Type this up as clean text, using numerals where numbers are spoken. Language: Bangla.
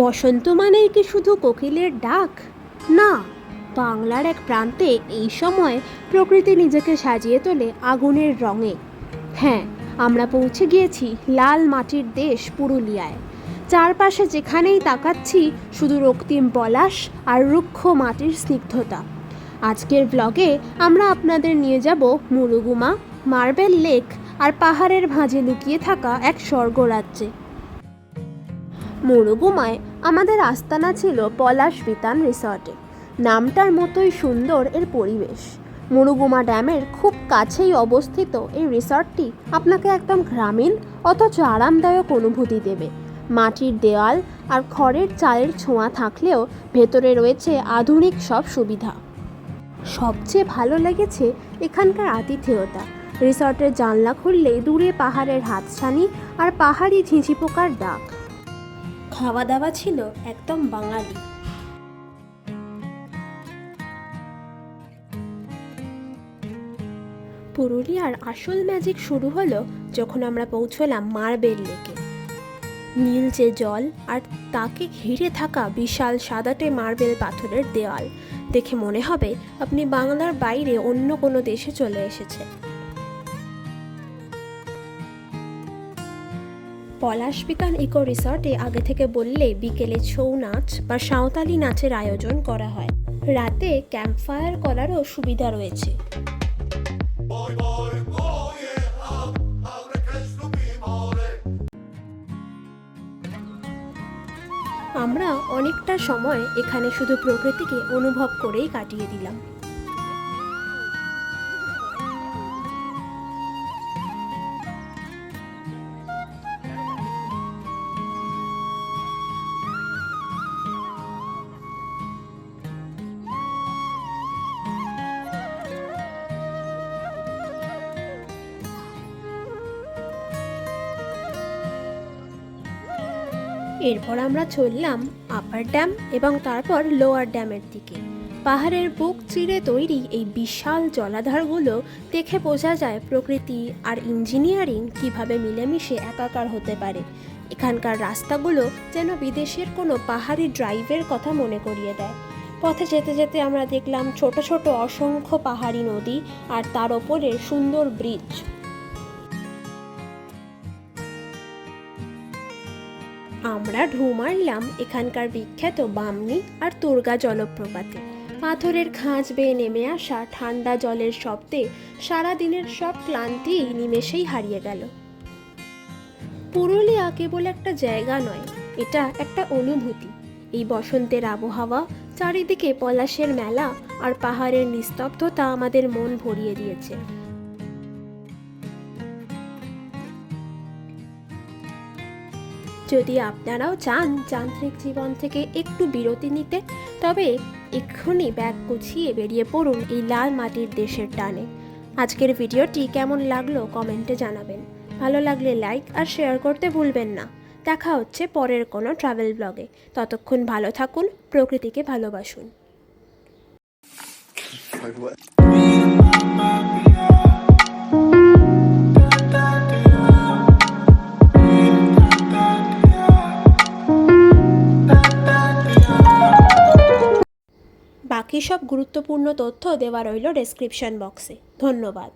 বসন্ত মানেই কি শুধু কোকিলের ডাক? না, বাংলার এক প্রান্তে এই সময় প্রকৃতি নিজেকে সাজিয়ে তোলে আগুনের রঙে। হ্যাঁ, আমরা পৌঁছে গিয়েছি লাল মাটির দেশ পুরুলিয়ায়। চারপাশে যেখানেই তাকাচ্ছি শুধু রক্তিম পলাশ আর রুক্ষ মাটির স্নিগ্ধতা। আজকের ব্লগে আমরা আপনাদের নিয়ে যাব মুরুগুমা, মার্বেল লেক আর পাহাড়ের ভাঁজে লুকিয়ে থাকা এক স্বর্গরাজ্যে। মুরুগুমায় আমাদের আস্তানা ছিল পলাশ বিতান রিসর্টে। নামটার মতোই সুন্দর এর পরিবেশ। মুরুগুমা ড্যামের খুব কাছেই অবস্থিত এই রিসর্টটি আপনাকে একদম গ্রামীণ অথচ আরামদায়ক অনুভূতি দেবে। মাটির দেওয়াল আর খড়ের চালের ছোঁয়া থাকলেও ভেতরে রয়েছে আধুনিক সব সুবিধা। সবচেয়ে ভালো লেগেছে এখানকার আতিথেয়তা। রিসর্টের জানলা খুললে দূরে পাহাড়ের হাতছানি আর পাহাড়ি ঝিঁঝি পোকার ডাক। খাওয়া দাওয়া ছিল একদম বাঙালি। পুরুলিয়ার আসল ম্যাজিক শুরু হলো যখন আমরা পৌঁছলাম মার্বেল লেকে। নীলচে জল আর তাকে ঘিরে থাকা বিশাল সাদাটে মার্বেল পাথরের দেওয়াল দেখে মনে হবে আপনি বাংলার বাইরে অন্য কোনো দেশে চলে এসেছেন। পলাশ বিতান ইকো রিসর্টে আগে থেকে বললে বিকেলে ছৌ নাচ বা সাঁওতালি নাচের আয়োজন করা হয়। রাতে ক্যাম্পফায়ার করারও সুবিধা রয়েছে। আমরা অনেকটা সময় এখানে শুধু প্রকৃতিকে অনুভব করেই কাটিয়ে দিলাম। এরপর আমরা চললাম আপার ড্যাম এবং তারপর লোয়ার ড্যামের দিকে। পাহাড়ের বুক চিরে তৈরি এই বিশাল জলাধারগুলো দেখে বোঝা যায় প্রকৃতি আর ইঞ্জিনিয়ারিং কিভাবে মিলেমিশে একাকার হতে পারে। এখানকার রাস্তাগুলো যেন বিদেশের কোনো পাহাড়ি ড্রাইভের কথা মনে করিয়ে দেয়। পথে যেতে যেতে আমরা দেখলাম ছোট ছোট অসংখ্য পাহাড়ি নদী আর তার ওপরে সুন্দর ব্রিজ। আমরা ঢু মারলাম এখানকার বিখ্যাত বামনি আর তুর্গা জলপ্রপাতে। পাথরের খাঁজ বেয়ে নেমে আসা ঠান্ডা জলের শব্দে সারাদিনের সব ক্লান্তি নিমেষেই হারিয়ে গেল। পুরুলিয়া কেবল একটা জায়গা নয়, এটা একটা অনুভূতি। এই বসন্তের আবহাওয়া, চারিদিকে পলাশের মেলা আর পাহাড়ের নিস্তব্ধতা আমাদের মন ভরিয়ে দিয়েছে। যদি আপনারাও চান যান্ত্রিক জীবন থেকে একটু বিরতি নিতে, তবে এক্ষুনি ব্যাগ গুছিয়ে বেরিয়ে পড়ুন এই লাল মাটির দেশের টানে। আজকের ভিডিওটি কেমন লাগলো কমেন্টে জানাবেন। ভালো লাগলে লাইক আর শেয়ার করতে ভুলবেন না। দেখা হচ্ছে পরের কোনো ট্রাভেল ব্লগে। ততক্ষণ ভালো থাকুন, প্রকৃতিকে ভালোবাসুন। বাকি সব গুরুত্বপূর্ণ তথ্য দেওয়া রইল ডেসক্রিপশন বক্সে। ধন্যবাদ।